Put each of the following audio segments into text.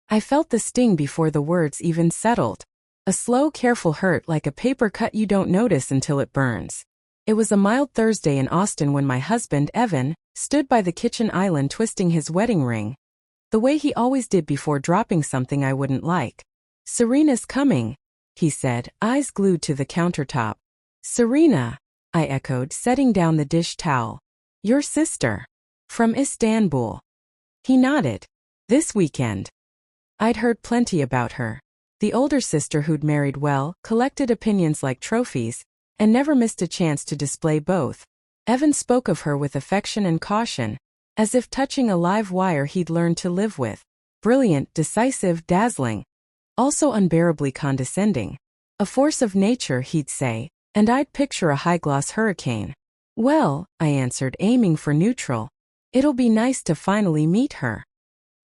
I felt the sting before the words even settled. A slow, careful hurt like a paper cut you don't notice until it burns. It was a mild Thursday in Austin when my husband, Evan, stood by the kitchen island twisting his wedding ring, the way he always did before dropping something I wouldn't like. "Serena's coming," he said, eyes glued to the countertop. "Serena," I echoed, setting down the dish towel. "Your sister. From Istanbul." He nodded. "This weekend." I'd heard plenty about her. The older sister who'd married well, collected opinions like trophies, and never missed a chance to display both. Evan spoke of her with affection and caution, as if touching a live wire he'd learned to live with. Brilliant, decisive, dazzling. Also unbearably condescending. A force of nature, he'd say, and I'd picture a high-gloss hurricane. "Well," I answered, aiming for neutral, "it'll be nice to finally meet her."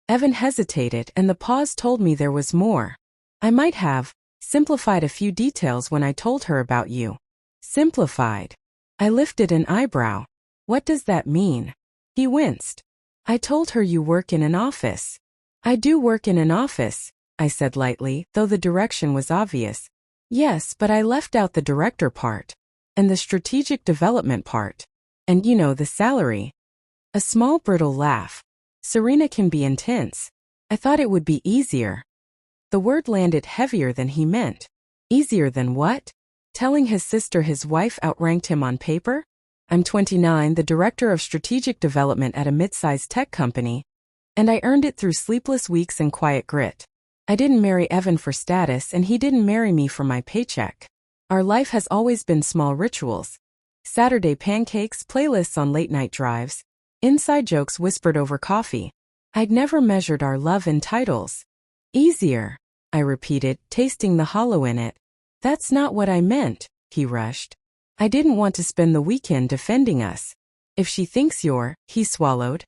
Evan hesitated, and the pause told me there was more. "I might have simplified a few details when I told her about you." "Simplified?" I lifted an eyebrow. "What does that mean?" He winced. "I told her you work in an office." "I do work in an office," I said lightly, though the direction was obvious. "Yes, but I left out the director part. And the strategic development part. And the salary." A small brittle laugh. "Serena can be intense. I thought it would be easier." The word landed heavier than he meant. Easier than what? Telling his sister his wife outranked him on paper? I'm 29, the director of strategic development at a mid-sized tech company, and I earned it through sleepless weeks and quiet grit. I didn't marry Evan for status, and he didn't marry me for my paycheck. Our life has always been small rituals. Saturday pancakes, playlists on late-night drives, inside jokes whispered over coffee. I'd never measured our love in titles. "Easier," I repeated, tasting the hollow in it. "That's not what I meant," he rushed. "I didn't want to spend the weekend defending us. If she thinks you're," he swallowed,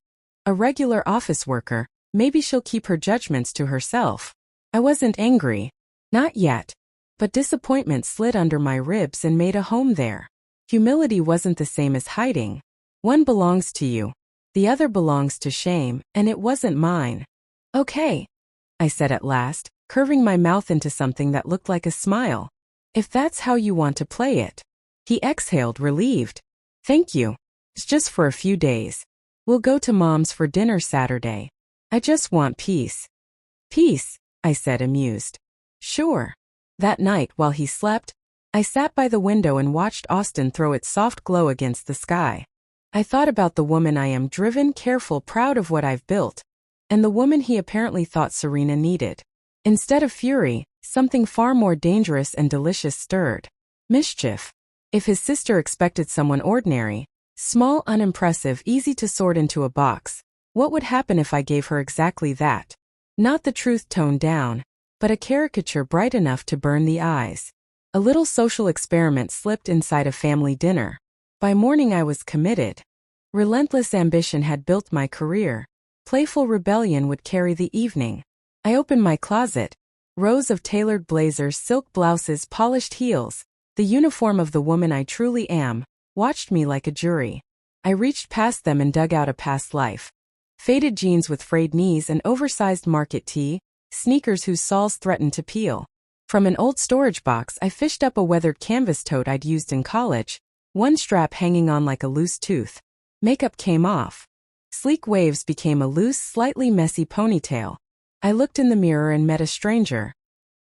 "a regular office worker, maybe she'll keep her judgments to herself." I wasn't angry. Not yet. But disappointment slid under my ribs and made a home there. Humility wasn't the same as hiding. One belongs to you. The other belongs to shame, and it wasn't mine. "Okay," I said at last, curving my mouth into something that looked like a smile. "If that's how you want to play it." He exhaled, relieved. "Thank you. It's just for a few days. We'll go to Mom's for dinner Saturday. I just want peace." "Peace," I said, amused. "Sure." That night, while he slept, I sat by the window and watched Austin throw its soft glow against the sky. I thought about the woman I am, driven, careful, proud of what I've built, and the woman he apparently thought Serena needed. Instead of fury, something far more dangerous and delicious stirred. Mischief. If his sister expected someone ordinary, small, unimpressive, easy to sort into a box, what would happen if I gave her exactly that? Not the truth toned down, but a caricature bright enough to burn the eyes. A little social experiment slipped inside a family dinner. By morning I was committed. Relentless ambition had built my career. Playful rebellion would carry the evening. I opened my closet. Rows of tailored blazers, silk blouses, polished heels. The uniform of the woman I truly am, watched me like a jury. I reached past them and dug out a past life. Faded jeans with frayed knees and oversized market tee, sneakers whose soles threatened to peel. From an old storage box I fished up a weathered canvas tote I'd used in college, one strap hanging on like a loose tooth. Makeup came off. Sleek waves became a loose, slightly messy ponytail. I looked in the mirror and met a stranger.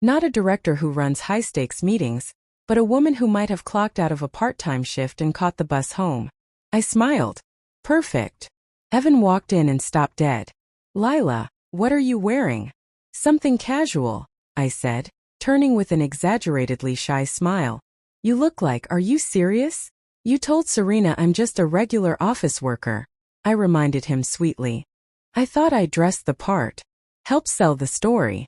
Not a director who runs high-stakes meetings, but a woman who might have clocked out of a part-time shift and caught the bus home. I smiled. Perfect. Evan walked in and stopped dead. "Lila, what are you wearing?" "Something casual," I said, turning with an exaggeratedly shy smile. "You look like, are you serious?" "You told Serena I'm just a regular office worker," I reminded him sweetly. "I thought I dressed the part. Helped sell the story."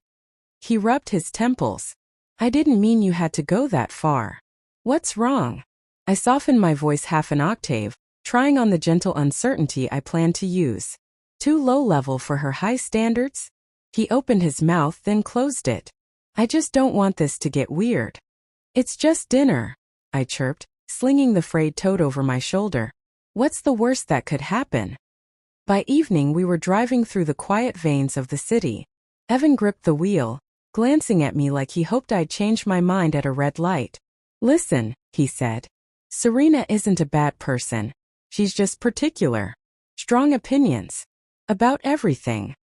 He rubbed his temples. "I didn't mean you had to go that far." "What's wrong?" I softened my voice half an octave, trying on the gentle uncertainty I planned to use. Too low level for her high standards? He opened his mouth, then closed it. "I just don't want this to get weird." "It's just dinner," I chirped, slinging the frayed tote over my shoulder. "What's the worst that could happen?" By evening we were driving through the quiet veins of the city. Evan gripped the wheel, glancing at me like he hoped I'd change my mind at a red light. Listen, he said. Serena isn't a bad person. She's just particular. Strong opinions. About everything.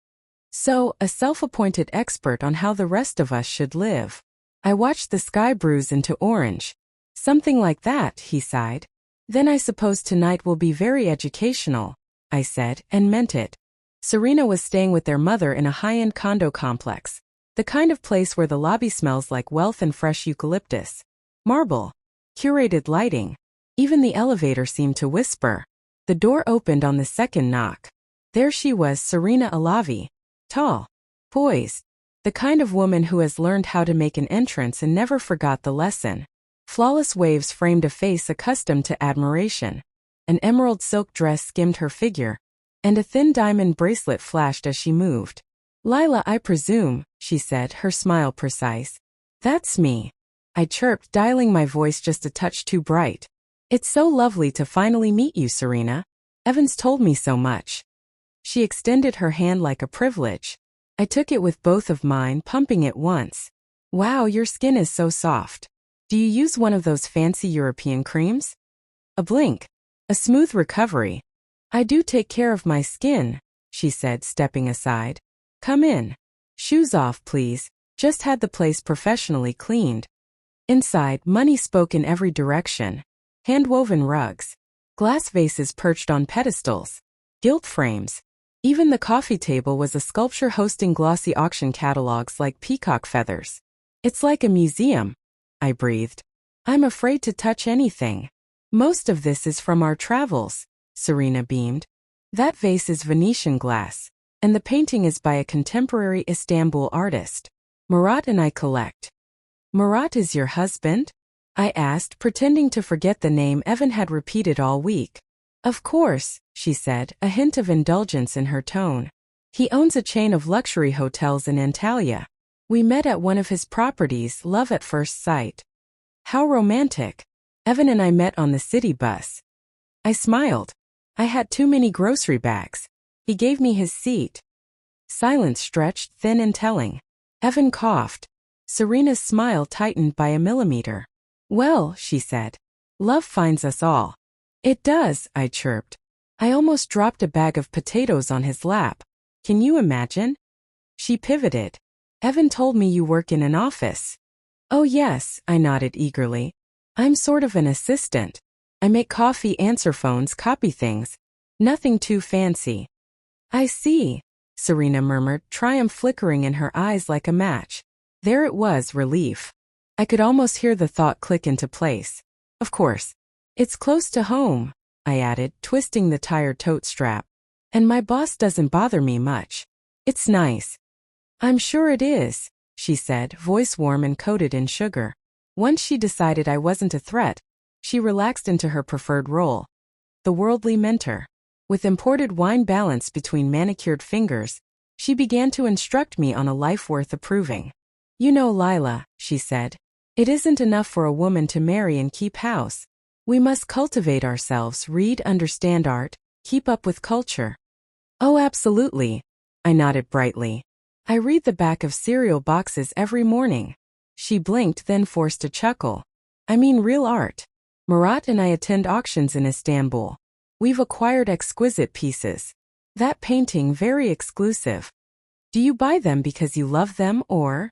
So, a self-appointed expert on how the rest of us should live. I watched the sky bruise into orange. Something like that, he sighed. Then I suppose tonight will be very educational, I said, and meant it. Serena was staying with their mother in a high-end condo complex. The kind of place where the lobby smells like wealth and fresh eucalyptus. Marble. Curated lighting. Even the elevator seemed to whisper. The door opened on the second knock. There she was, Serena Alavi. Tall. Poised. The kind of woman who has learned how to make an entrance and never forgot the lesson. Flawless waves framed a face accustomed to admiration. An emerald silk dress skimmed her figure, and a thin diamond bracelet flashed as she moved. Lila, I presume, she said, her smile precise. That's me. I chirped, dialing my voice just a touch too bright. It's so lovely to finally meet you, Serena. Evans told me so much. She extended her hand like a privilege. I took it with both of mine, pumping it once. Wow, your skin is so soft. Do you use one of those fancy European creams? A blink. A smooth recovery. I do take care of my skin, she said, stepping aside. Come in. Shoes off, please. Just had the place professionally cleaned. Inside, money spoke in every direction. Hand-woven rugs. Glass vases perched on pedestals. Gilt frames. Even the coffee table was a sculpture hosting glossy auction catalogs like peacock feathers. It's like a museum, I breathed. I'm afraid to touch anything. Most of this is from our travels, Serena beamed. That vase is Venetian glass, and the painting is by a contemporary Istanbul artist. Murat and I collect. Murat is your husband? I asked, pretending to forget the name Evan had repeated all week. Of course, she said, a hint of indulgence in her tone. He owns a chain of luxury hotels in Antalya. We met at one of his properties, love at first sight. How romantic. Evan and I met on the city bus. I smiled. I had too many grocery bags. He gave me his seat. Silence stretched, thin and telling. Evan coughed. Serena's smile tightened by a millimeter. Well, she said. Love finds us all. It does, I chirped. I almost dropped a bag of potatoes on his lap. Can you imagine? She pivoted. Evan told me you work in an office. Oh yes, I nodded eagerly. I'm sort of an assistant. I make coffee, answer phones, copy things. Nothing too fancy. I see, Serena murmured, triumph flickering in her eyes like a match. There it was, relief. I could almost hear the thought click into place. Of course. It's close to home, I added, twisting the tired tote strap. And my boss doesn't bother me much. It's nice. I'm sure it is, she said, voice warm and coated in sugar. Once she decided I wasn't a threat, she relaxed into her preferred role. The worldly mentor. With imported wine balance between manicured fingers, she began to instruct me on a life worth approving. You know, Lila, she said, it isn't enough for a woman to marry and keep house. We must cultivate ourselves, read, understand art, keep up with culture. Oh, absolutely, I nodded brightly. I read the back of cereal boxes every morning. She blinked, then forced a chuckle. I mean real art. Murat and I attend auctions in Istanbul. We've acquired exquisite pieces. That painting very exclusive. Do you buy them because you love them or?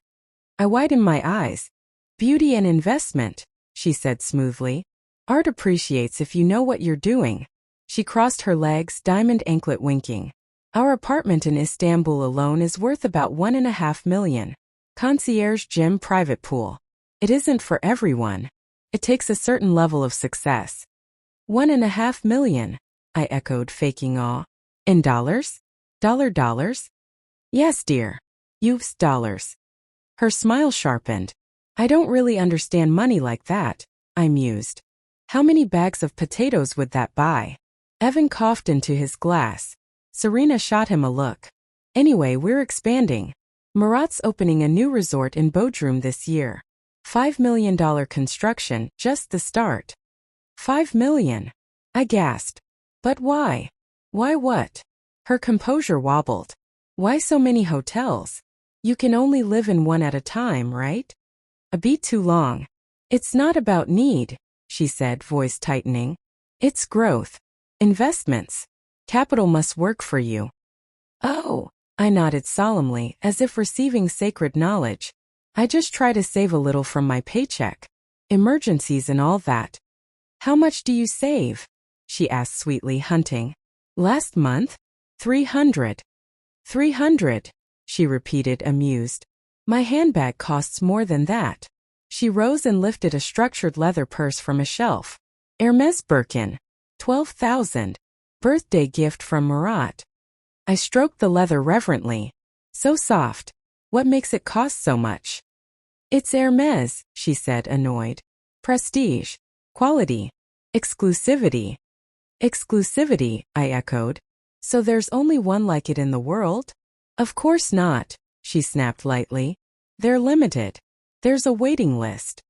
I widened my eyes. Beauty and investment, she said smoothly. Art appreciates if you know what you're doing. She crossed her legs, diamond anklet winking. Our apartment in Istanbul alone is worth about $1.5 million. Concierge gym, private pool. It isn't for everyone. It takes a certain level of success. $1.5 million, I echoed, faking awe. In dollars? Dollars? Yes, dear. US dollars. Her smile sharpened. I don't really understand money like that, I mused. How many bags of potatoes would that buy? Evan coughed into his glass. Serena shot him a look. Anyway, we're expanding. Murat's opening a new resort in Bodrum this year. $5 million construction, just the start. $5 million. I gasped. But why? Why what? Her composure wobbled. Why so many hotels? You can only live in one at a time, right? A beat too long. It's not about need, she said, voice tightening. It's growth. Investments. Capital must work for you. Oh, I nodded solemnly, as if receiving sacred knowledge. I just try to save a little from my paycheck. Emergencies and all that. How much do you save? She asked sweetly, hunting. Last month? 300. 300, she repeated, amused. My handbag costs more than that. She rose and lifted a structured leather purse from a shelf. Hermes Birkin. 12,000. Birthday gift from Murat. I stroked the leather reverently. So soft. What makes it cost so much? It's Hermes, she said, annoyed. Prestige. Quality. Exclusivity. Exclusivity, I echoed. So there's only one like it in the world? Of course not, she snapped lightly. They're limited. There's a waiting list.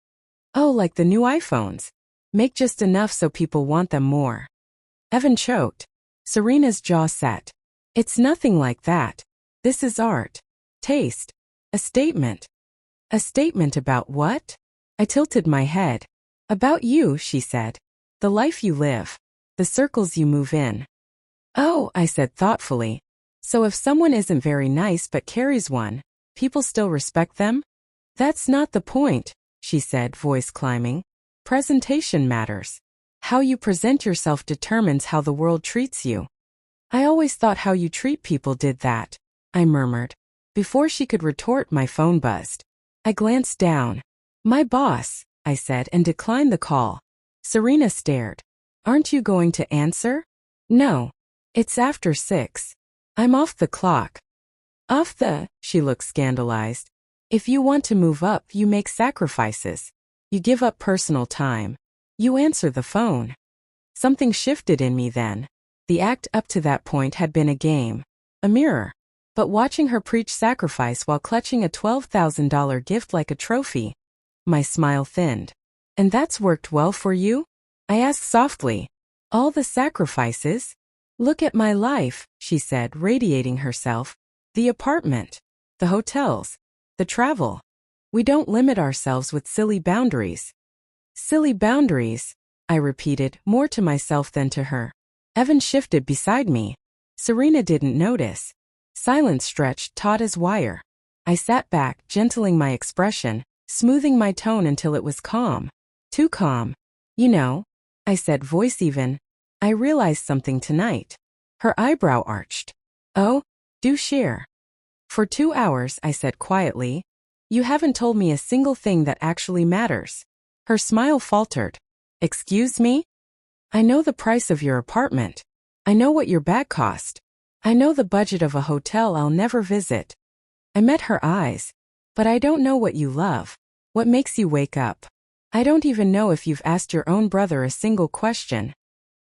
Oh, like the new iPhones. Make just enough so people want them more. Evan choked. Serena's jaw set. It's nothing like that. This is art. Taste. A statement. A statement about what? I tilted my head. About you, she said. The life you live. The circles you move in. Oh, I said thoughtfully. So if someone isn't very nice but carries one, people still respect them? That's not the point, she said, voice climbing. Presentation matters. How you present yourself determines how the world treats you. I always thought how you treat people did that, I murmured. Before she could retort, my phone buzzed. I glanced down. My boss, I said, and declined the call. Serena stared. Aren't you going to answer? No. It's after 6. I'm off the clock. Off the, she looked scandalized. If you want to move up, you make sacrifices. You give up personal time. You answer the phone. Something shifted in me then. The act up to that point had been a game. A mirror. But watching her preach sacrifice while clutching a $12,000 gift like a trophy. My smile thinned. And that's worked well for you? I asked softly. All the sacrifices? Look at my life, she said, radiating herself. The apartment. The hotels. The travel. We don't limit ourselves with silly boundaries. Silly boundaries, I repeated, more to myself than to her. Evan shifted beside me. Serena didn't notice. Silence stretched taut as wire. I sat back, gentling my expression, smoothing my tone until it was calm. Too calm. You know, I said, voice even. I realized something tonight. Her eyebrow arched. Oh, do share. For 2 hours, I said quietly. You haven't told me a single thing that actually matters. Her smile faltered. Excuse me? I know the price of your apartment. I know what your bag cost. I know the budget of a hotel I'll never visit. I met her eyes. But I don't know what you love. What makes you wake up? I don't even know if you've asked your own brother a single question.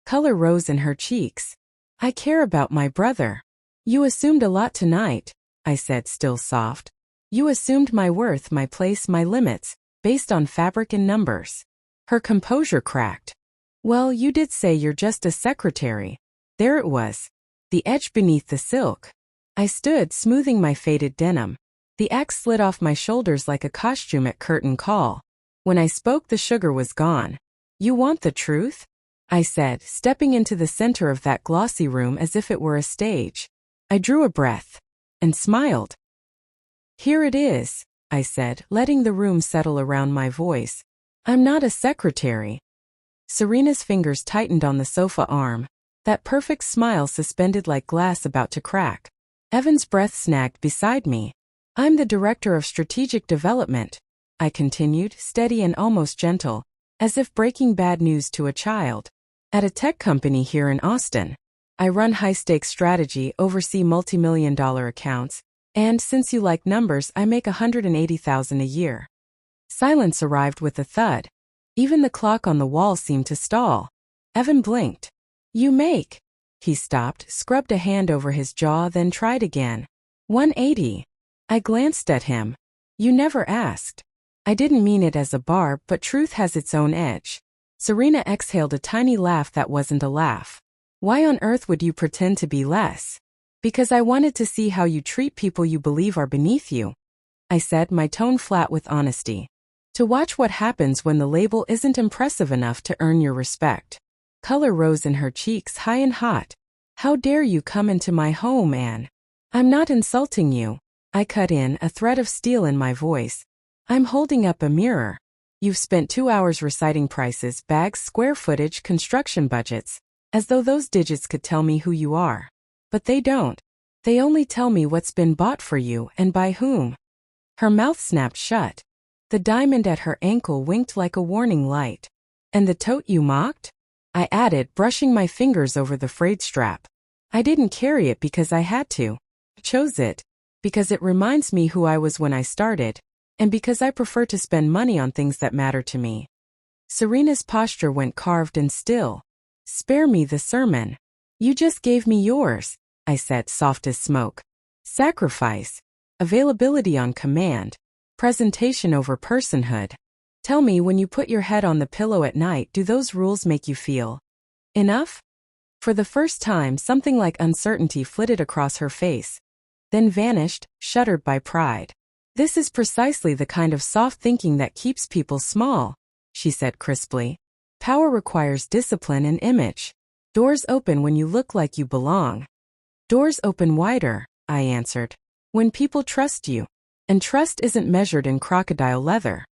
Color rose in her cheeks. I care about my brother. You assumed a lot tonight, I said, still soft. You assumed my worth, my place, my limits, based on fabric and numbers. Her composure cracked. Well, you did say you're just a secretary. There it was. The edge beneath the silk. I stood, smoothing my faded denim. The axe slid off my shoulders like a costume at curtain call. When I spoke, the sugar was gone. You want the truth? I said, stepping into the center of that glossy room as if it were a stage. I drew a breath. And smiled. Here it is, I said, letting the room settle around my voice. I'm not a secretary. Serena's fingers tightened on the sofa arm. That perfect smile suspended like glass about to crack. Evan's breath snagged beside me. I'm the director of strategic development, I continued, steady and almost gentle, as if breaking bad news to a child. At a tech company here in Austin. I run high-stakes strategy, oversee multi-million-dollar accounts, and since you like numbers, I make $180,000 a year. Silence arrived with a thud. Even the clock on the wall seemed to stall. Evan blinked. You make. He stopped, scrubbed a hand over his jaw, then tried again. 180. I glanced at him. You never asked. I didn't mean it as a barb, but truth has its own edge. Serena exhaled a tiny laugh that wasn't a laugh. Why on earth would you pretend to be less? Because I wanted to see how you treat people you believe are beneath you, I said, my tone flat with honesty. To watch what happens when the label isn't impressive enough to earn your respect. Color rose in her cheeks high and hot. How dare you come into my home, Anne? I'm not insulting you. I cut in, a thread of steel in my voice. I'm holding up a mirror. You've spent 2 hours reciting prices, bags, square footage, construction budgets, as though those digits could tell me who you are. But they don't. They only tell me what's been bought for you and by whom. Her mouth snapped shut. The diamond at her ankle winked like a warning light. And the tote you mocked? I added, brushing my fingers over the frayed strap. I didn't carry it because I had to. I chose it because it reminds me who I was when I started, and because I prefer to spend money on things that matter to me. Serena's posture went carved and still. Spare me the sermon. You just gave me yours, I said, soft as smoke. Sacrifice. Availability on command. Presentation over personhood. Tell me, when you put your head on the pillow at night, do those rules make you feel enough? For the first time, something like uncertainty flitted across her face, then vanished, shuttered by pride. This is precisely the kind of soft thinking that keeps people small, she said crisply. Power requires discipline and image. Doors open when you look like you belong. Doors open wider, I answered, when people trust you. And trust isn't measured in crocodile leather.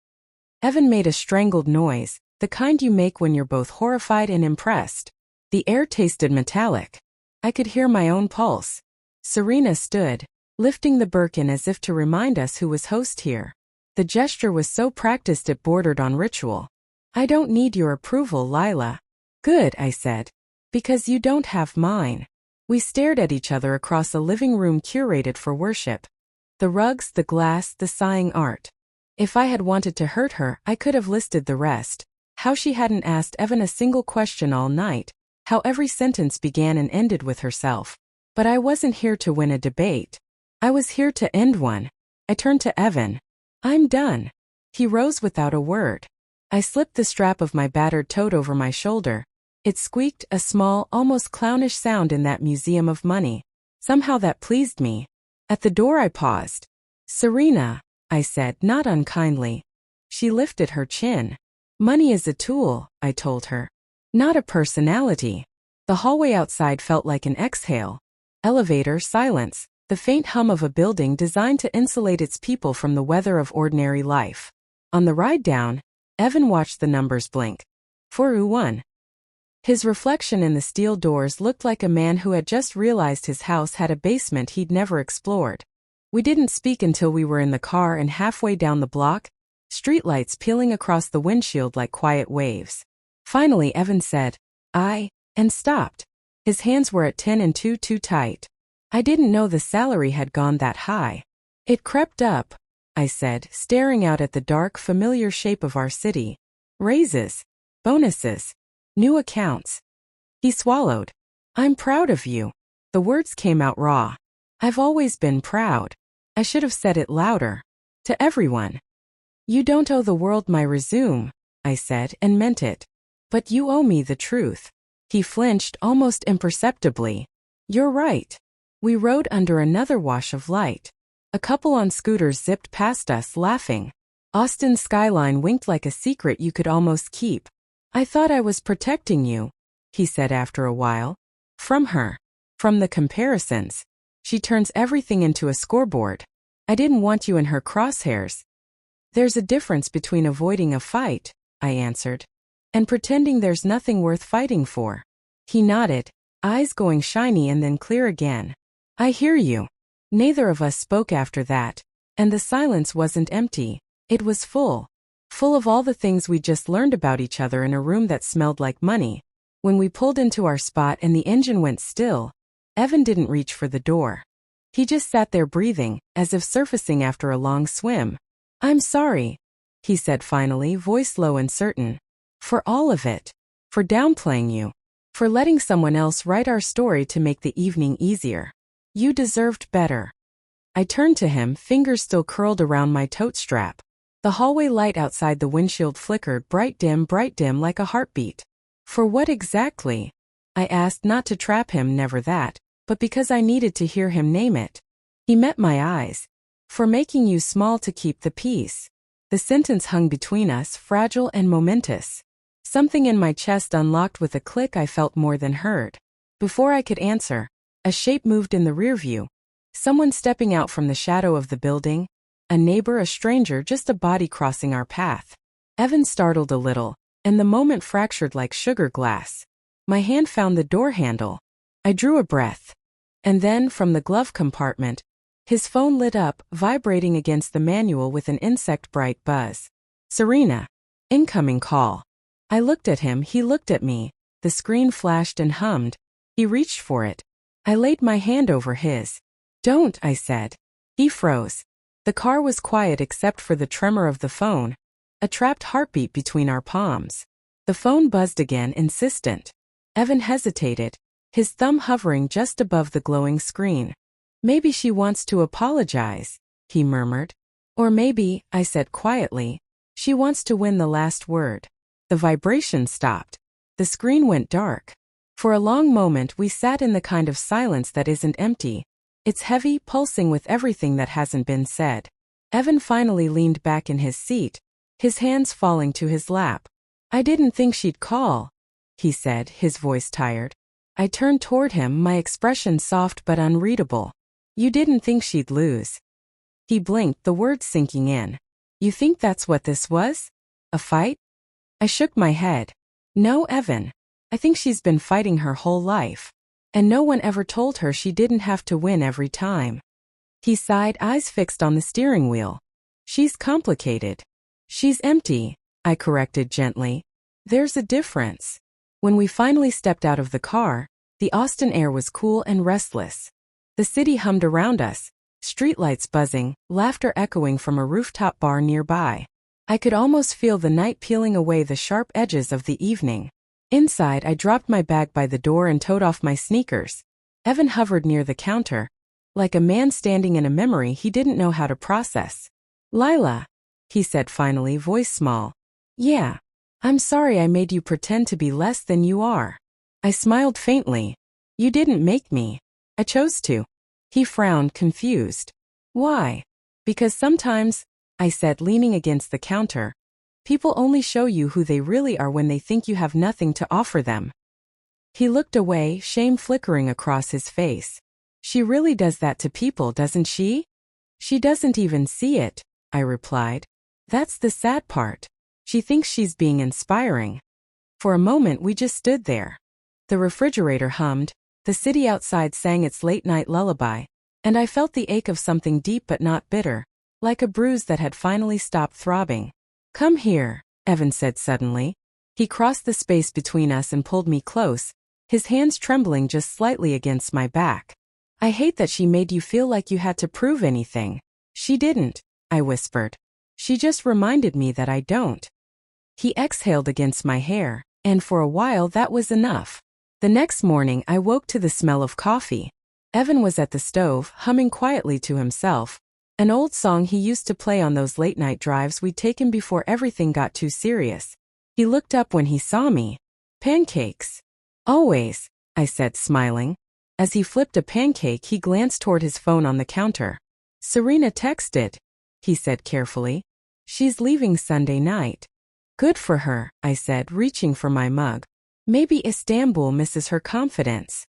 Evan made a strangled noise, the kind you make when you're both horrified and impressed. The air tasted metallic. I could hear my own pulse. Serena stood, lifting the Birkin as if to remind us who was host here. The gesture was so practiced it bordered on ritual. I don't need your approval, Lila. Good, I said. Because you don't have mine. We stared at each other across a living room curated for worship. The rugs, the glass, the sighing art. If I had wanted to hurt her, I could have listed the rest. How she hadn't asked Evan a single question all night. How every sentence began and ended with herself. But I wasn't here to win a debate. I was here to end one. I turned to Evan. I'm done. He rose without a word. I slipped the strap of my battered tote over my shoulder. It squeaked, a small, almost clownish sound in that museum of money. Somehow that pleased me. At the door I paused. Serena, I said, not unkindly. She lifted her chin. Money is a tool, I told her. Not a personality. The hallway outside felt like an exhale. Elevator, silence. The faint hum of a building designed to insulate its people from the weather of ordinary life. On the ride down, Evan watched the numbers blink. 401. His reflection in the steel doors looked like a man who had just realized his house had a basement he'd never explored. We didn't speak until we were in the car and halfway down the block, streetlights peeling across the windshield like quiet waves. Finally Evan said, and stopped. His hands were at 10 and 2 too tight. I didn't know the salary had gone that high. It crept up, I said, staring out at the dark, familiar shape of our city. Raises. Bonuses. New accounts. He swallowed. I'm proud of you. The words came out raw. I've always been proud. I should have said it louder. To everyone. You don't owe the world my resume, I said, and meant it. But you owe me the truth. He flinched almost imperceptibly. You're right. We rode under another wash of light. A couple on scooters zipped past us, laughing. Austin's skyline winked like a secret you could almost keep. I thought I was protecting you, he said after a while. From her. From the comparisons. She turns everything into a scoreboard. I didn't want you in her crosshairs. There's a difference between avoiding a fight, I answered, and pretending there's nothing worth fighting for. He nodded, eyes going shiny and then clear again. I hear you. Neither of us spoke after that, and the silence wasn't empty, it was full. Full of all the things we just learned about each other in a room that smelled like money. When we pulled into our spot and the engine went still, Evan didn't reach for the door. He just sat there breathing, as if surfacing after a long swim. I'm sorry, he said finally, voice low and certain. For all of it. For downplaying you. For letting someone else write our story to make the evening easier. You deserved better. I turned to him, fingers still curled around my tote strap. The hallway light outside the windshield flickered bright dim like a heartbeat. For what exactly? I asked, not to trap him, never that. but because I needed to hear him name it. He met my eyes. For making you small to keep the peace. The sentence hung between us, fragile and momentous. Something in my chest unlocked with a click I felt more than heard. Before I could answer, a shape moved in the rear view. Someone stepping out from the shadow of the building. A neighbor, a stranger, just a body crossing our path. Evan startled a little, and the moment fractured like sugar glass. My hand found the door handle. I drew a breath. And then, from the glove compartment, his phone lit up, vibrating against the manual with an insect-bright buzz. Serena. Incoming call. I looked at him, he looked at me. The screen flashed and hummed. He reached for it. I laid my hand over his. Don't, I said. He froze. The car was quiet except for the tremor of the phone. A trapped heartbeat between our palms. The phone buzzed again, insistent. Evan hesitated, his thumb hovering just above the glowing screen. Maybe she wants to apologize, he murmured. Or maybe, I said quietly, she wants to win the last word. The vibration stopped. The screen went dark. For a long moment we sat in the kind of silence that isn't empty. It's heavy, pulsing with everything that hasn't been said. Evan finally leaned back in his seat, his hands falling to his lap. I didn't think she'd call, he said, his voice tired. I turned toward him, my expression soft but unreadable. You didn't think she'd lose. He blinked, the words sinking in. You think that's what this was? A fight? I shook my head. No, Evan. I think she's been fighting her whole life. And no one ever told her she didn't have to win every time. He sighed, eyes fixed on the steering wheel. She's complicated. She's empty, I corrected gently. There's a difference. When we finally stepped out of the car, the Austin air was cool and restless. The city hummed around us, streetlights buzzing, laughter echoing from a rooftop bar nearby. I could almost feel the night peeling away the sharp edges of the evening. Inside, I dropped my bag by the door and toed off my sneakers. Evan hovered near the counter, like a man standing in a memory he didn't know how to process. Lila, he said finally, voice small. Yeah. I'm sorry I made you pretend to be less than you are. I smiled faintly. You didn't make me. I chose to. He frowned, confused. Why? Because sometimes, I said, leaning against the counter, people only show you who they really are when they think you have nothing to offer them. He looked away, shame flickering across his face. She really does that to people, doesn't she? She doesn't even see it, I replied. That's the sad part. She thinks she's being inspiring. For a moment we just stood there. The refrigerator hummed, the city outside sang its late-night lullaby, and I felt the ache of something deep but not bitter, like a bruise that had finally stopped throbbing. Come here, Evan said suddenly. He crossed the space between us and pulled me close, his hands trembling just slightly against my back. I hate that she made you feel like you had to prove anything. She didn't, I whispered. She just reminded me that I don't. He exhaled against my hair, and for a while that was enough. The next morning I woke to the smell of coffee. Evan was at the stove, humming quietly to himself, an old song he used to play on those late-night drives we'd taken before everything got too serious. He looked up when he saw me. Pancakes. Always, I said, smiling. As he flipped a pancake, he glanced toward his phone on the counter. Serena texted, he said carefully. She's leaving Sunday night. Good for her, I said, reaching for my mug. Maybe Istanbul misses her confidence.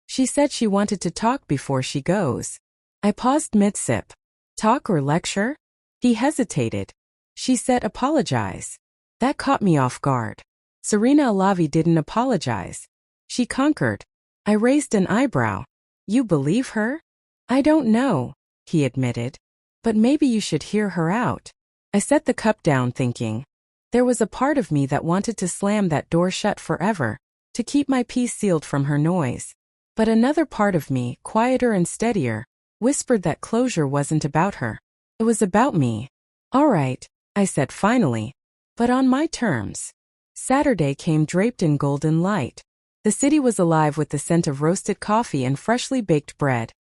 She said she wanted to talk before she goes. I paused mid-sip. Talk or lecture? He hesitated. She said apologize. That caught me off guard. Serena Alavi didn't apologize. She conquered. I raised an eyebrow. You believe her? I don't know, he admitted. But maybe you should hear her out. I set the cup down thinking. There was a part of me that wanted to slam that door shut forever, to keep my peace sealed from her noise. But another part of me, quieter and steadier, whispered that closure wasn't about her. It was about me. All right, I said finally, but on my terms. Saturday came draped in golden light. The city was alive with the scent of roasted coffee and freshly baked bread.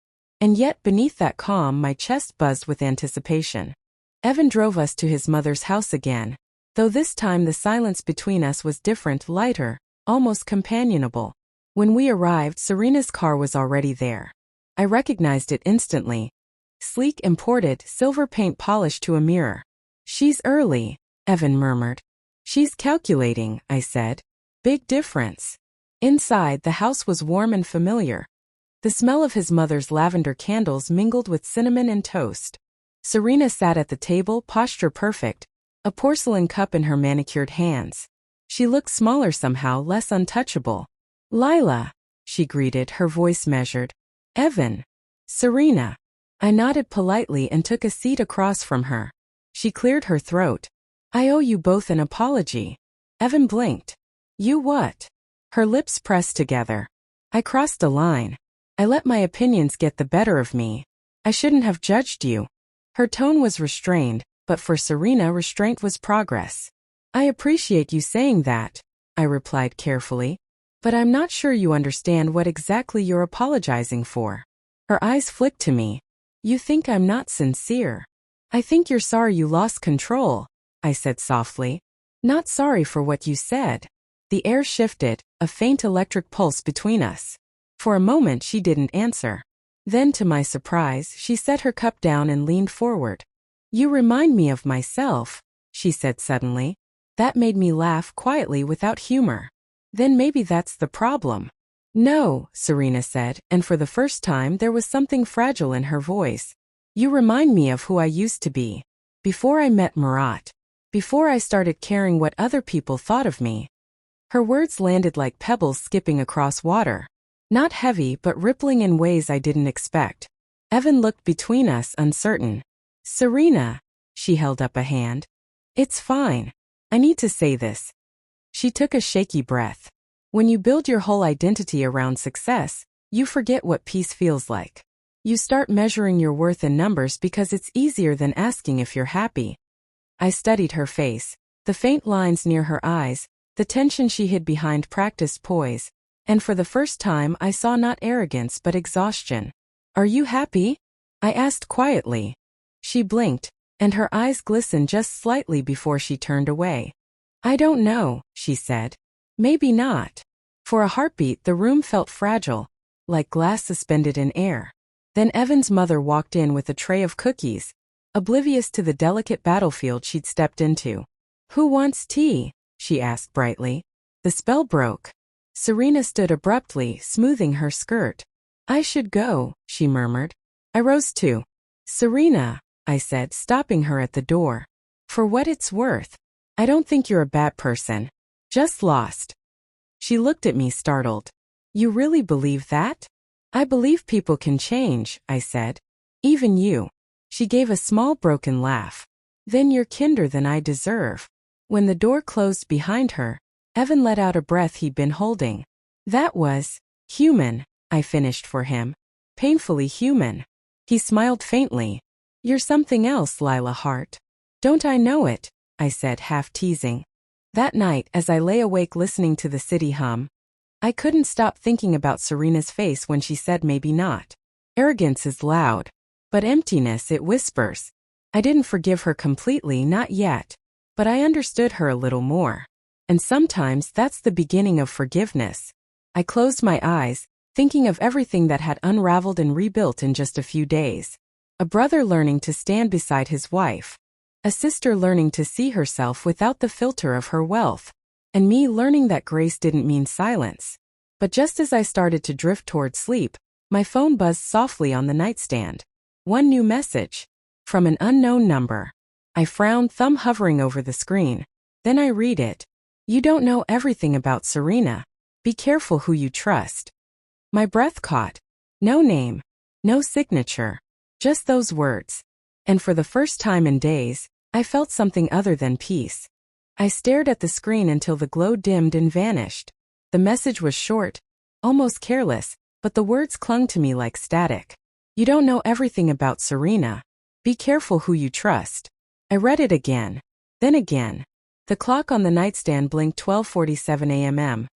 And yet beneath that calm my chest buzzed with anticipation. Evan drove us to his mother's house again, though this time the silence between us was different, lighter, almost companionable. When we arrived, Serena's car was already there. I recognized it instantly. Sleek imported, silver paint polished to a mirror. She's early, Evan murmured. She's calculating, I said. Big difference. Inside, the house was warm and familiar. The smell of his mother's lavender candles mingled with cinnamon and toast. Serena sat at the table, posture perfect, a porcelain cup in her manicured hands. She looked smaller somehow, less untouchable. Lila, she greeted, her voice measured. Evan. Serena. I nodded politely and took a seat across from her. She cleared her throat. I owe you both an apology. Evan blinked. You what? Her lips pressed together. I crossed a line. I let my opinions get the better of me. I shouldn't have judged you. Her tone was restrained, but for Serena, restraint was progress. I appreciate you saying that, I replied carefully. But I'm not sure you understand what exactly you're apologizing for. Her eyes flicked to me. You think I'm not sincere. I think you're sorry you lost control, I said softly. Not sorry for what you said. The air shifted, a faint electric pulse between us. For a moment she didn't answer. Then, to my surprise, she set her cup down and leaned forward. You remind me of myself, she said suddenly. That made me laugh quietly without humor. Then maybe that's the problem. No, Serena said, and for the first time there was something fragile in her voice. You remind me of who I used to be. Before I met Murat. Before I started caring what other people thought of me. Her words landed like pebbles skipping across water. Not heavy, but rippling in ways I didn't expect. Evan looked between us, uncertain. Serena, she held up a hand. It's fine. I need to say this. She took a shaky breath. When you build your whole identity around success, you forget what peace feels like. You start measuring your worth in numbers because it's easier than asking if you're happy. I studied her face, the faint lines near her eyes, the tension she hid behind practiced poise, and for the first time I saw not arrogance but exhaustion. Are you happy? I asked quietly. She blinked, and her eyes glistened just slightly before she turned away. I don't know, she said. Maybe not. For a heartbeat, the room felt fragile, like glass suspended in air. Then Evan's mother walked in with a tray of cookies, oblivious to the delicate battlefield she'd stepped into. Who wants tea? She asked brightly. The spell broke. Serena stood abruptly, smoothing her skirt. I should go, she murmured. I rose too. Serena, I said, stopping her at the door. For what it's worth. I don't think you're a bad person. Just lost. She looked at me startled. You really believe that? I believe people can change, I said. Even you. She gave a small broken laugh. Then you're kinder than I deserve. When the door closed behind her, Evan let out a breath he'd been holding. That was human, I finished for him. Painfully human. He smiled faintly. You're something else, Lila Hart. Don't I know it? I said, half teasing. That night, as I lay awake listening to the city hum, I couldn't stop thinking about Serena's face when she said maybe not. Arrogance is loud, but emptiness, it whispers. I didn't forgive her completely, not yet, but I understood her a little more. And sometimes that's the beginning of forgiveness. I closed my eyes, thinking of everything that had unraveled and rebuilt in just a few days. A brother learning to stand beside his wife. A sister learning to see herself without the filter of her wealth. And me learning that grace didn't mean silence. But just as I started to drift toward sleep, my phone buzzed softly on the nightstand. One new message. From an unknown number. I frowned, thumb hovering over the screen. Then I read it. You don't know everything about Serena. Be careful who you trust. My breath caught. No name. No signature. Just those words. And for the first time in days, I felt something other than peace. I stared at the screen until the glow dimmed and vanished. The message was short, almost careless, but the words clung to me like static. You don't know everything about Serena. Be careful who you trust. I read it again. Then again. The clock on the nightstand blinked 12:47 a.m.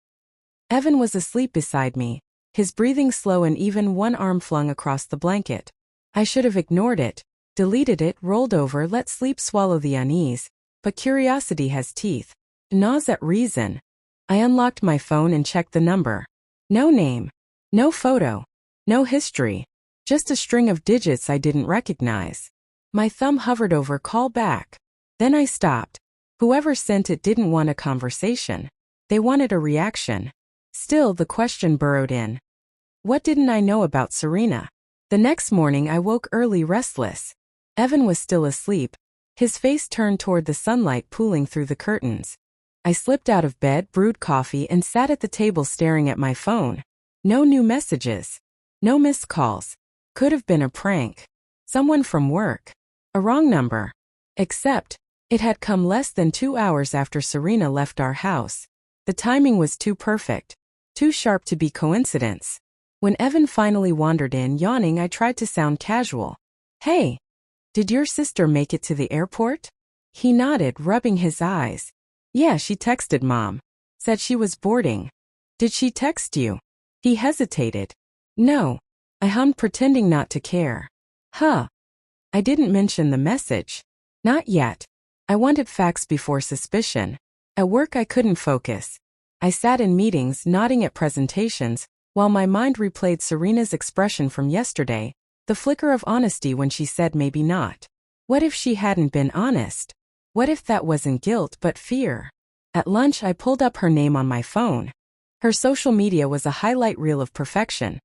Evan was asleep beside me, his breathing slow and even, one arm flung across the blanket. I should have ignored it, deleted it, rolled over, let sleep swallow the unease, but curiosity has teeth. Gnaws at reason. I unlocked my phone and checked the number. No name. No photo. No history. Just a string of digits I didn't recognize. My thumb hovered over call back. Then I stopped. Whoever sent it didn't want a conversation. They wanted a reaction. Still, the question burrowed in. What didn't I know about Serena? The next morning I woke early, restless. Evan was still asleep, his face turned toward the sunlight pooling through the curtains. I slipped out of bed, brewed coffee, and sat at the table staring at my phone. No new messages. No missed calls. Could have been a prank. Someone from work. A wrong number. Except, it had come less than 2 hours after Serena left our house. The timing was too perfect. Too sharp to be coincidence. When Evan finally wandered in, yawning, I tried to sound casual. Hey, did your sister make it to the airport? He nodded, rubbing his eyes. Yeah, she texted Mom. Said she was boarding. Did she text you? He hesitated. No. I hummed, pretending not to care. Huh. I didn't mention the message. Not yet. I wanted facts before suspicion. At work I couldn't focus. I sat in meetings, nodding at presentations, while my mind replayed Serena's expression from yesterday, the flicker of honesty when she said maybe not. What if she hadn't been honest? What if that wasn't guilt but fear? At lunch I pulled up her name on my phone. Her social media was a highlight reel of perfection.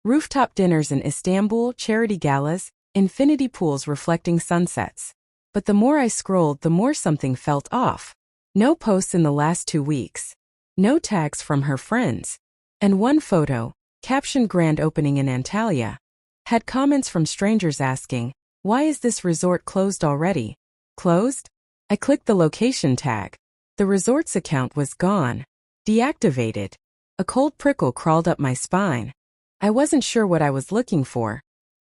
Rooftop dinners in Istanbul, charity galas, infinity pools reflecting sunsets. But the more I scrolled, the more something felt off. No posts in the last 2 weeks. No tags from her friends. And one photo, captioned grand opening in Antalya, had comments from strangers asking, why is this resort closed already? Closed? I clicked the location tag. The resort's account was gone. Deactivated. A cold prickle crawled up my spine. I wasn't sure what I was looking for,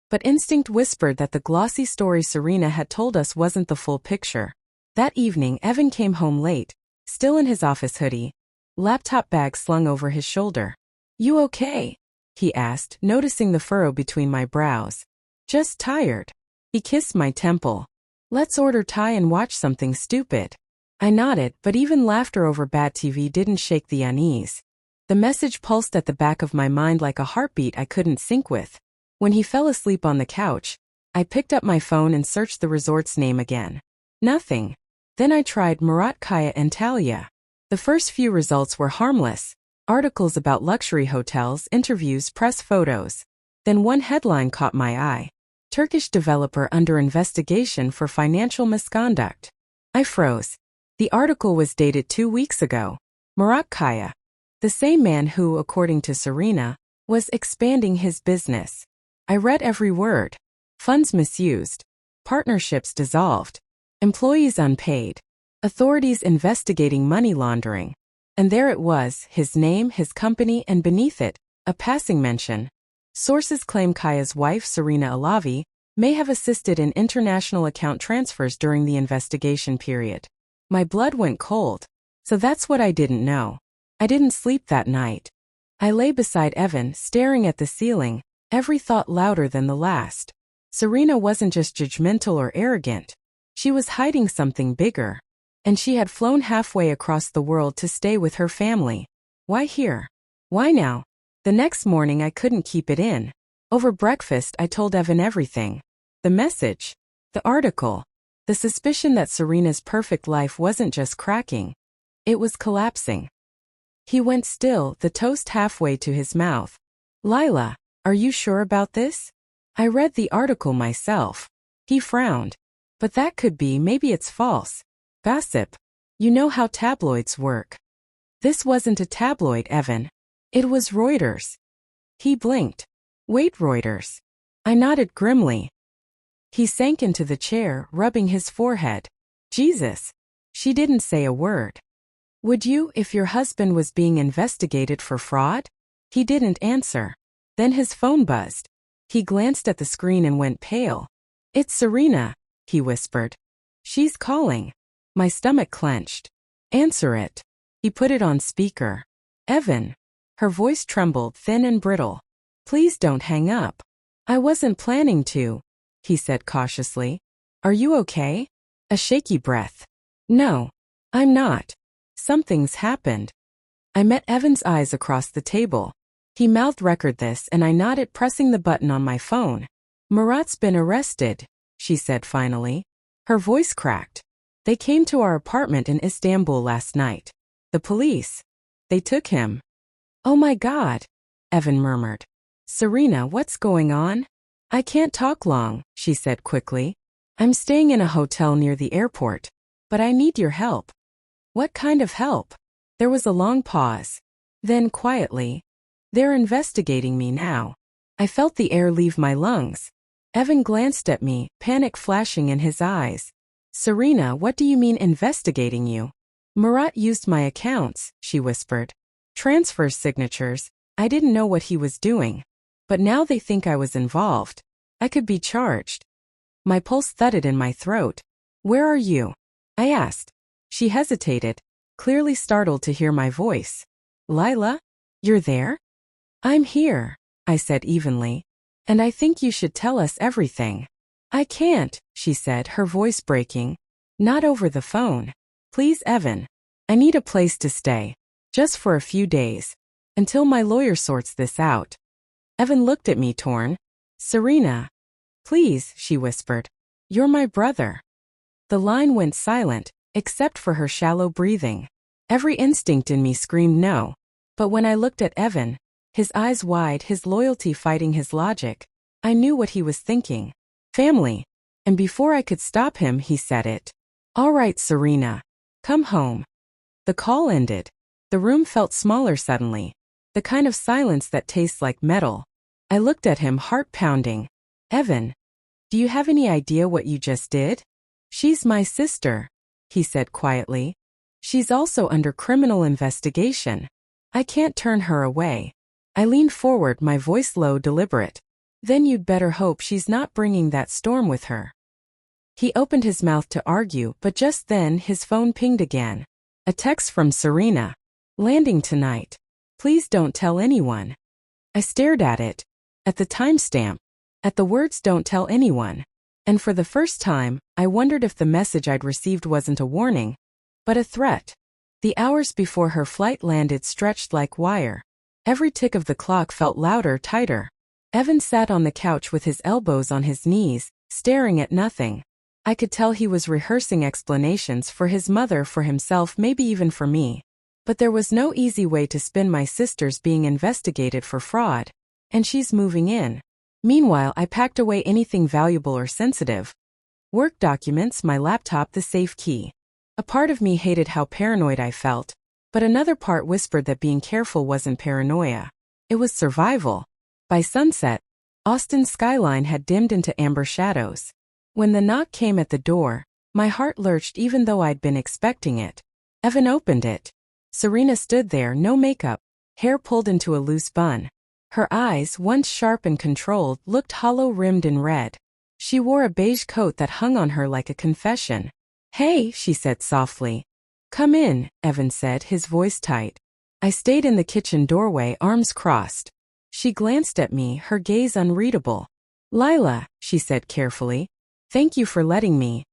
but instinct whispered that the glossy story Serena had told us wasn't the full picture. That evening, Evan came home late, still in his office hoodie, laptop bag slung over his shoulder. You okay? He asked, noticing the furrow between my brows. Just tired. He kissed my temple. Let's order Thai and watch something stupid. I nodded, but even laughter over bad TV didn't shake the unease. The message pulsed at the back of my mind like a heartbeat I couldn't sync with. When he fell asleep on the couch, I picked up my phone and searched the resort's name again. Nothing. Then I tried Murat Kaya Antalya. The first few results were harmless. Articles about luxury hotels, interviews, press photos. Then one headline caught my eye. Turkish developer under investigation for financial misconduct. I froze. The article was dated 2 weeks ago. Murat Kaya, the same man who, according to Serena, was expanding his business. I read every word. Funds misused. Partnerships dissolved. Employees unpaid. Authorities investigating money laundering. And there it was, his name, his company, and beneath it, a passing mention. Sources claim Kaya's wife, Serena Alavi, may have assisted in international account transfers during the investigation period. My blood went cold. So that's what I didn't know. I didn't sleep that night. I lay beside Evan, staring at the ceiling, every thought louder than the last. Serena wasn't just judgmental or arrogant. She was hiding something bigger. And she had flown halfway across the world to stay with her family. Why here? Why now? The next morning I couldn't keep it in. Over breakfast I told Evan everything. The message. The article. The suspicion that Serena's perfect life wasn't just cracking. It was collapsing. He went still, the toast halfway to his mouth. Lila, are you sure about this? I read the article myself. He frowned. But that could be, maybe it's false. Gossip. You know how tabloids work. This wasn't a tabloid, Evan. It was Reuters. He blinked. Wait, Reuters. I nodded grimly. He sank into the chair, rubbing his forehead. Jesus. She didn't say a word. Would you, if your husband was being investigated for fraud? He didn't answer. Then his phone buzzed. He glanced at the screen and went pale. It's Serena, he whispered. She's calling. My stomach clenched. Answer it. He put it on speaker. Evan. Her voice trembled, thin and brittle. Please don't hang up. I wasn't planning to, he said cautiously. Are you okay? A shaky breath. No, I'm not. Something's happened. I met Evan's eyes across the table. He mouthed record this and I nodded, pressing the button on my phone. Murat's been arrested, she said finally. Her voice cracked. They came to our apartment in Istanbul last night. The police. They took him. Oh my God, Evan murmured. Serena, what's going on? I can't talk long, she said quickly. I'm staying in a hotel near the airport. But I need your help. What kind of help? There was a long pause. Then quietly, they're investigating me now. I felt the air leave my lungs. Evan glanced at me, panic flashing in his eyes. Serena, what do you mean investigating you? Murat used my accounts, she whispered. Transfers, signatures. I didn't know what he was doing. But now they think I was involved. I could be charged. My pulse thudded in my throat. Where are you? I asked. She hesitated, clearly startled to hear my voice. Lila? You're there? I'm here, I said evenly. And I think you should tell us everything. I can't, she said, her voice breaking. Not over the phone. Please, Evan. I need a place to stay. Just for a few days. Until my lawyer sorts this out. Evan looked at me torn. Serena. Please, she whispered. You're my brother. The line went silent, except for her shallow breathing. Every instinct in me screamed no. But when I looked at Evan, his eyes wide, his loyalty fighting his logic, I knew what he was thinking. Family. And before I could stop him, he said it. All right, Serena. Come home. The call ended. The room felt smaller suddenly. The kind of silence that tastes like metal. I looked at him, heart pounding. Evan, do you have any idea what you just did? She's my sister, he said quietly. She's also under criminal investigation. I can't turn her away. I leaned forward, my voice low, deliberate. Then you'd better hope she's not bringing that storm with her. He opened his mouth to argue, but just then his phone pinged again. A text from Serena. Landing tonight. Please don't tell anyone. I stared at it. At the timestamp. At the words don't tell anyone. And for the first time, I wondered if the message I'd received wasn't a warning, but a threat. The hours before her flight landed stretched like wire. Every tick of the clock felt louder, tighter. Evan sat on the couch with his elbows on his knees, staring at nothing. I could tell he was rehearsing explanations for his mother, for himself, maybe even for me. But there was no easy way to spin my sister's being investigated for fraud. And she's moving in. Meanwhile, I packed away anything valuable or sensitive. Work documents, my laptop, the safe key. A part of me hated how paranoid I felt, but another part whispered that being careful wasn't paranoia. It was survival. By sunset, Austin's skyline had dimmed into amber shadows. When the knock came at the door, my heart lurched even though I'd been expecting it. Evan opened it. Serena stood there, no makeup, hair pulled into a loose bun. Her eyes, once sharp and controlled, looked hollow-rimmed in red. She wore a beige coat that hung on her like a confession. Hey, she said softly. Come in, Evan said, his voice tight. I stayed in the kitchen doorway, arms crossed. She glanced at me, her gaze unreadable. Lila, she said carefully. Thank you for letting me.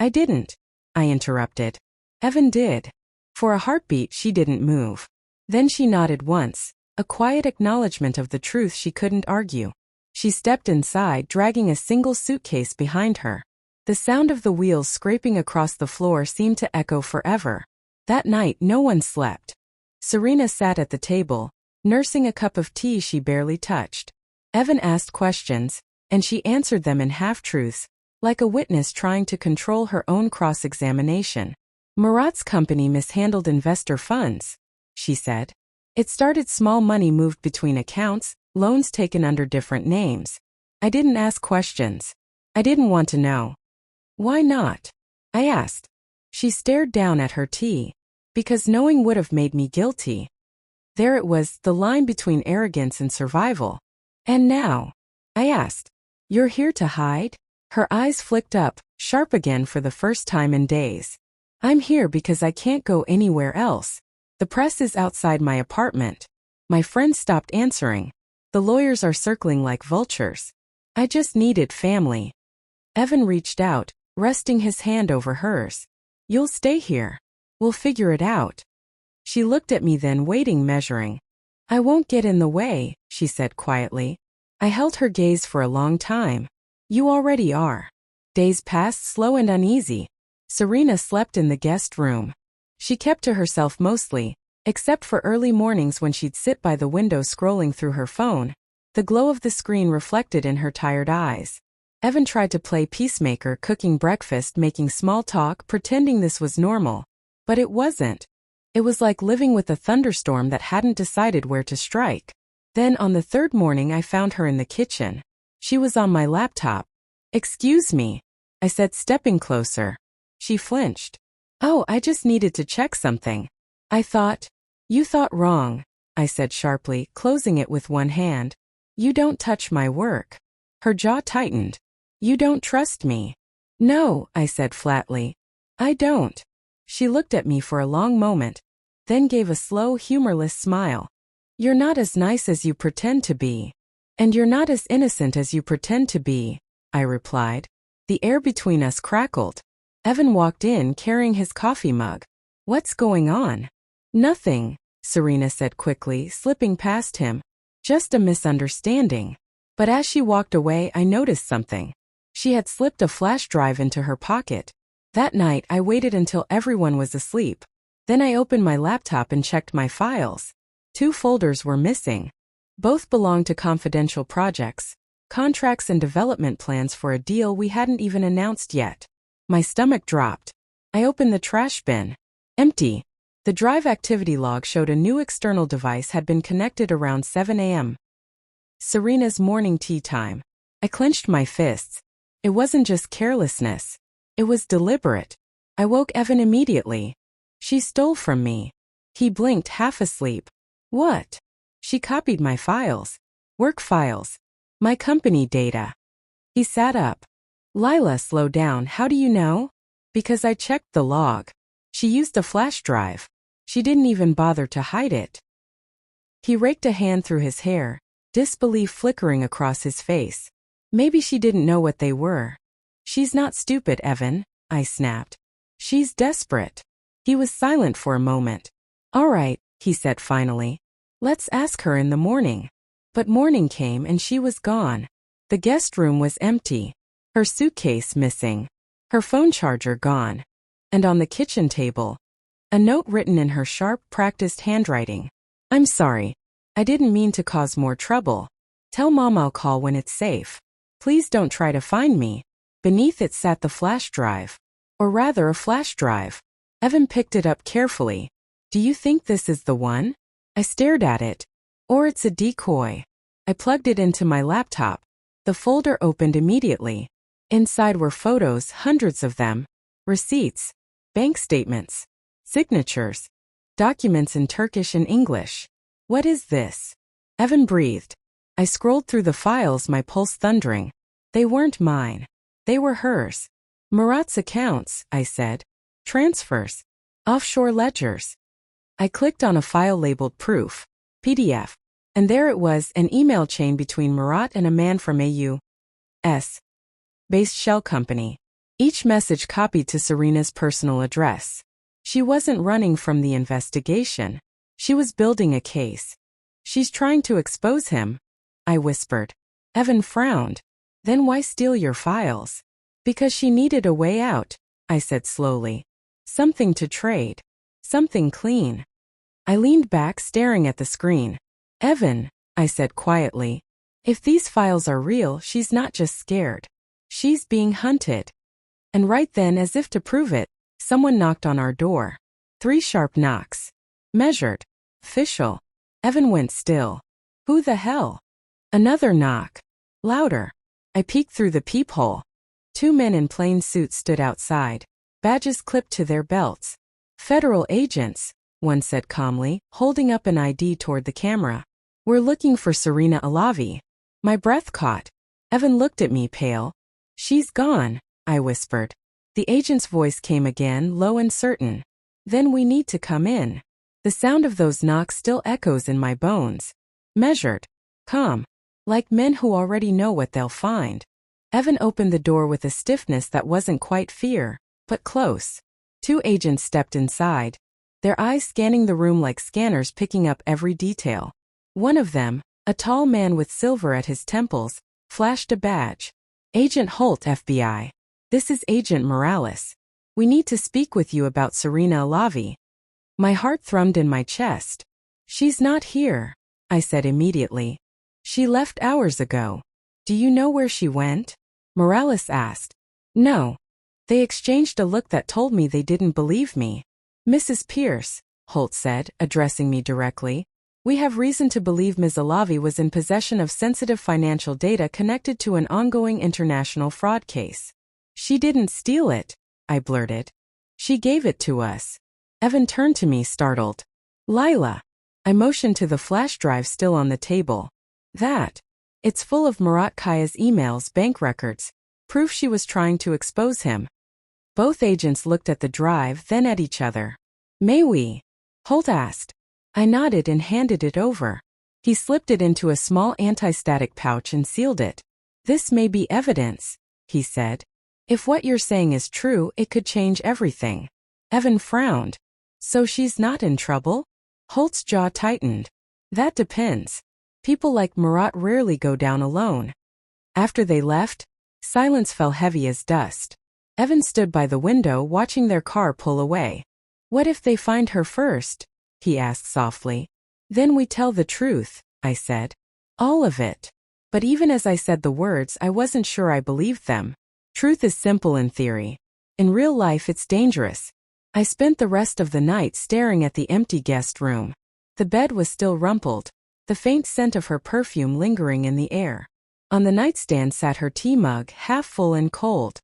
I didn't, I interrupted. Evan did. For a heartbeat, she didn't move. Then she nodded once. A quiet acknowledgement of the truth she couldn't argue. She stepped inside, dragging a single suitcase behind her. The sound of the wheels scraping across the floor seemed to echo forever. That night, no one slept. Serena sat at the table, nursing a cup of tea she barely touched. Evan asked questions, and she answered them in half-truths, like a witness trying to control her own cross-examination. Murat's company mishandled investor funds, she said. It started small, money moved between accounts, loans taken under different names. I didn't ask questions. I didn't want to know. Why not? I asked. She stared down at her tea. Because knowing would have made me guilty. There it was, the line between arrogance and survival. And now? I asked. You're here to hide? Her eyes flicked up, sharp again for the first time in days. I'm here because I can't go anywhere else. The press is outside my apartment. My friends stopped answering. The lawyers are circling like vultures. I just needed family. Evan reached out, resting his hand over hers. You'll stay here. We'll figure it out. She looked at me then, waiting, measuring. I won't get in the way, she said quietly. I held her gaze for a long time. You already are. Days passed slow and uneasy. Serena slept in the guest room. She kept to herself mostly, except for early mornings when she'd sit by the window scrolling through her phone, the glow of the screen reflected in her tired eyes. Evan tried to play peacemaker, cooking breakfast, making small talk, pretending this was normal. But it wasn't. It was like living with a thunderstorm that hadn't decided where to strike. Then on the third morning I found her in the kitchen. She was on my laptop. Excuse me, I said, stepping closer. She flinched. Oh, I just needed to check something. I thought. You thought wrong, I said sharply, closing it with one hand. You don't touch my work. Her jaw tightened. You don't trust me. No, I said flatly. I don't. She looked at me for a long moment, then gave a slow, humorless smile. You're not as nice as you pretend to be. And you're not as innocent as you pretend to be, I replied. The air between us crackled. Evan walked in carrying his coffee mug. What's going on? Nothing, Serena said quickly, slipping past him. Just a misunderstanding. But as she walked away, I noticed something. She had slipped a flash drive into her pocket. That night, I waited until everyone was asleep. Then I opened my laptop and checked my files. 2 folders were missing. Both belonged to confidential projects, contracts and development plans for a deal we hadn't even announced yet. My stomach dropped. I opened the trash bin. Empty. The drive activity log showed a new external device had been connected around 7 a.m. Serena's morning tea time. I clenched my fists. It wasn't just carelessness. It was deliberate. I woke Evan immediately. She stole from me. He blinked, half asleep. What? She copied my files. Work files. My company data. He sat up. Lila, slow down. How do you know? Because I checked the log. She used a flash drive. She didn't even bother to hide it. He raked a hand through his hair, disbelief flickering across his face. Maybe she didn't know what they were. She's not stupid, Evan, I snapped. She's desperate. He was silent for a moment. All right, he said finally. Let's ask her in the morning. But morning came and she was gone. The guest room was empty. Her suitcase missing. Her phone charger gone. And on the kitchen table, a note written in her sharp, practiced handwriting. I'm sorry. I didn't mean to cause more trouble. Tell Mom I'll call when it's safe. Please don't try to find me. Beneath it sat the flash drive. Or rather, a flash drive. Evan picked it up carefully. Do you think this is the one? I stared at it. Or it's a decoy. I plugged it into my laptop. The folder opened immediately. Inside were photos, hundreds of them. Receipts. Bank statements. Signatures. Documents in Turkish and English. What is this? Evan breathed. I scrolled through the files, my pulse thundering. They weren't mine. They were hers. Murat's accounts, I said. Transfers. Offshore ledgers. I clicked on a file labeled Proof, PDF, and there it was, an email chain between Murat and a man from a U.S. based shell company. Each message copied to Serena's personal address. She wasn't running from the investigation. She was building a case. She's trying to expose him, I whispered. Evan frowned. Then why steal your files? Because she needed a way out, I said slowly. Something to trade. Something clean. I leaned back, staring at the screen. Evan, I said quietly. If these files are real, she's not just scared. She's being hunted. And right then, as if to prove it, someone knocked on our door. 3 sharp knocks. Measured. Official. Evan went still. Who the hell? Another knock. Louder. I peeked through the peephole. 2 men in plain suits stood outside, badges clipped to their belts. Federal agents, one said calmly, holding up an ID toward the camera. We're looking for Serena Alavi. My breath caught. Evan looked at me, pale. She's gone, I whispered. The agent's voice came again, low and certain. Then we need to come in. The sound of those knocks still echoes in my bones. Measured. Calm. Like men who already know what they'll find. Evan opened the door with a stiffness that wasn't quite fear, but close. 2 agents stepped inside, their eyes scanning the room like scanners, picking up every detail. One of them, a tall man with silver at his temples, flashed a badge. Agent Holt, FBI. This is Agent Morales. We need to speak with you about Serena Alavi. My heart thrummed in my chest. She's not here, I said immediately. She left hours ago. Do you know where she went? Morales asked. No. They exchanged a look that told me they didn't believe me. Mrs. Pierce, Holt said, addressing me directly, we have reason to believe Ms. Alavi was in possession of sensitive financial data connected to an ongoing international fraud case. She didn't steal it, I blurted. She gave it to us. Evan turned to me startled. Lila. I motioned to the flash drive still on the table. That. It's full of Murat Kaya's emails, bank records, proof she was trying to expose him. Both agents looked at the drive, then at each other. May we? Holt asked. I nodded and handed it over. He slipped it into a small anti-static pouch and sealed it. This may be evidence, he said. If what you're saying is true, it could change everything. Evan frowned. So she's not in trouble? Holt's jaw tightened. That depends. People like Murat rarely go down alone. After they left, silence fell heavy as dust. Evan stood by the window watching their car pull away. What if they find her first? He asked softly. Then we tell the truth, I said. All of it. But even as I said the words, I wasn't sure I believed them. Truth is simple in theory. In real life it's dangerous. I spent the rest of the night staring at the empty guest room. The bed was still rumpled, the faint scent of her perfume lingering in the air. On the nightstand sat her tea mug, half full and cold.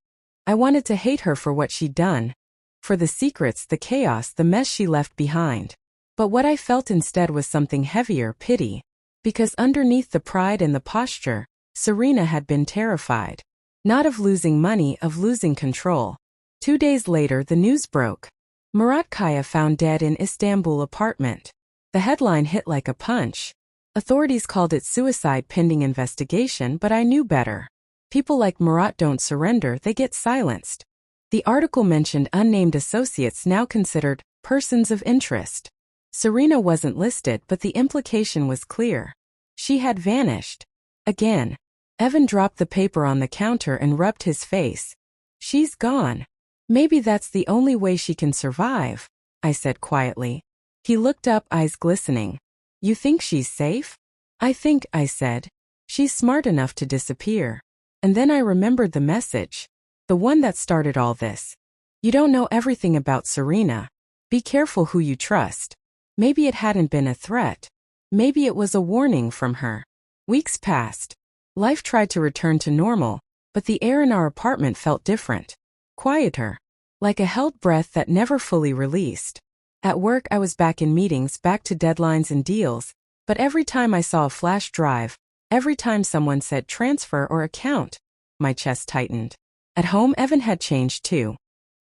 I wanted to hate her for what she'd done. For the secrets, the chaos, the mess she left behind. But what I felt instead was something heavier, pity. Because underneath the pride and the posture, Serena had been terrified. Not of losing money, of losing control. 2 days later, the news broke. Murat Kaya found dead in Istanbul apartment. The headline hit like a punch. Authorities called it suicide pending investigation, but I knew better. People like Murat don't surrender, they get silenced. The article mentioned unnamed associates now considered persons of interest. Serena wasn't listed, but the implication was clear. She had vanished. Again. Evan dropped the paper on the counter and rubbed his face. She's gone. Maybe that's the only way she can survive, I said quietly. He looked up, eyes glistening. You think she's safe? I think, I said. She's smart enough to disappear. And then I remembered the message. The one that started all this. You don't know everything about Serena. Be careful who you trust. Maybe it hadn't been a threat. Maybe it was a warning from her. Weeks passed. Life tried to return to normal, but the air in our apartment felt different. Quieter. Like a held breath that never fully released. At work I was back in meetings, back to deadlines and deals, but every time I saw a flash drive, every time someone said transfer or account, my chest tightened. At home Evan had changed too.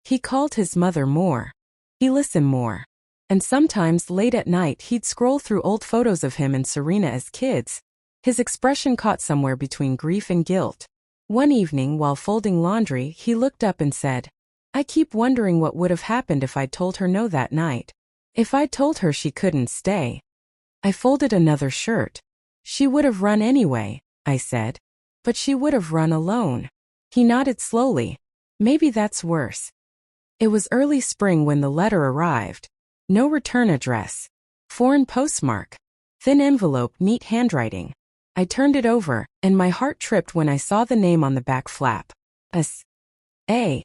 He called his mother more. He listened more. And sometimes late at night he'd scroll through old photos of him and Serena as kids. His expression caught somewhere between grief and guilt. One evening while folding laundry he looked up and said, I keep wondering what would have happened if I'd told her no that night. If I'd told her she couldn't stay. I folded another shirt. She would have run anyway, I said. But she would have run alone. He nodded slowly. Maybe that's worse. It was early spring when the letter arrived. No return address. Foreign postmark. Thin envelope, neat handwriting. I turned it over, and my heart tripped when I saw the name on the back flap. A.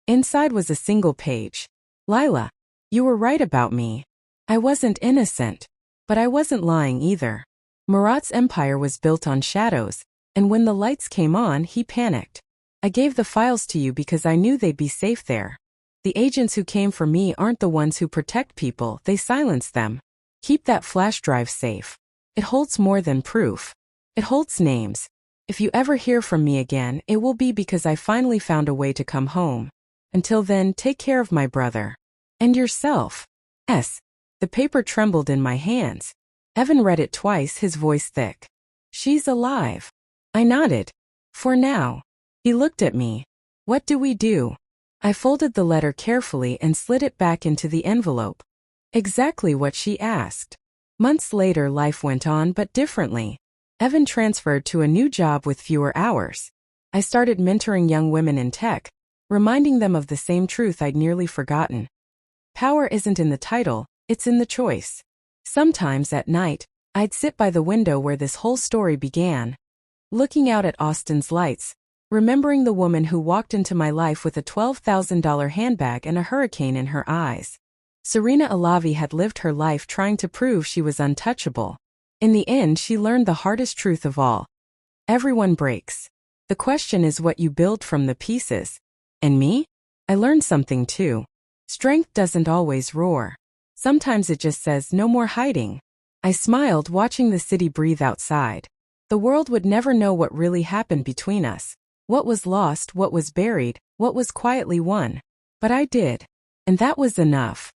Inside was a single page. Lila, you were right about me. I wasn't innocent. But I wasn't lying either. Murat's empire was built on shadows, and when the lights came on, he panicked. I gave the files to you because I knew they'd be safe there. The agents who came for me aren't the ones who protect people, they silence them. Keep that flash drive safe. It holds more than proof. It holds names. If you ever hear from me again, it will be because I finally found a way to come home. Until then, take care of my brother. And yourself. S. The paper trembled in my hands. Evan read it twice, his voice thick. She's alive. I nodded. For now. He looked at me. What do we do? I folded the letter carefully and slid it back into the envelope. Exactly what she asked. Months later, life went on, but differently. Evan transferred to a new job with fewer hours. I started mentoring young women in tech, reminding them of the same truth I'd nearly forgotten. Power isn't in the title, it's in the choice. Sometimes at night, I'd sit by the window where this whole story began, looking out at Austin's lights, remembering the woman who walked into my life with a $12,000 handbag and a hurricane in her eyes. Serena Alavi had lived her life trying to prove she was untouchable. In the end, she learned the hardest truth of all. Everyone breaks. The question is what you build from the pieces. And me? I learned something too. Strength doesn't always roar. Sometimes it just says, no more hiding. I smiled watching the city breathe outside. The world would never know what really happened between us. What was lost, what was buried, what was quietly won. But I did. And that was enough.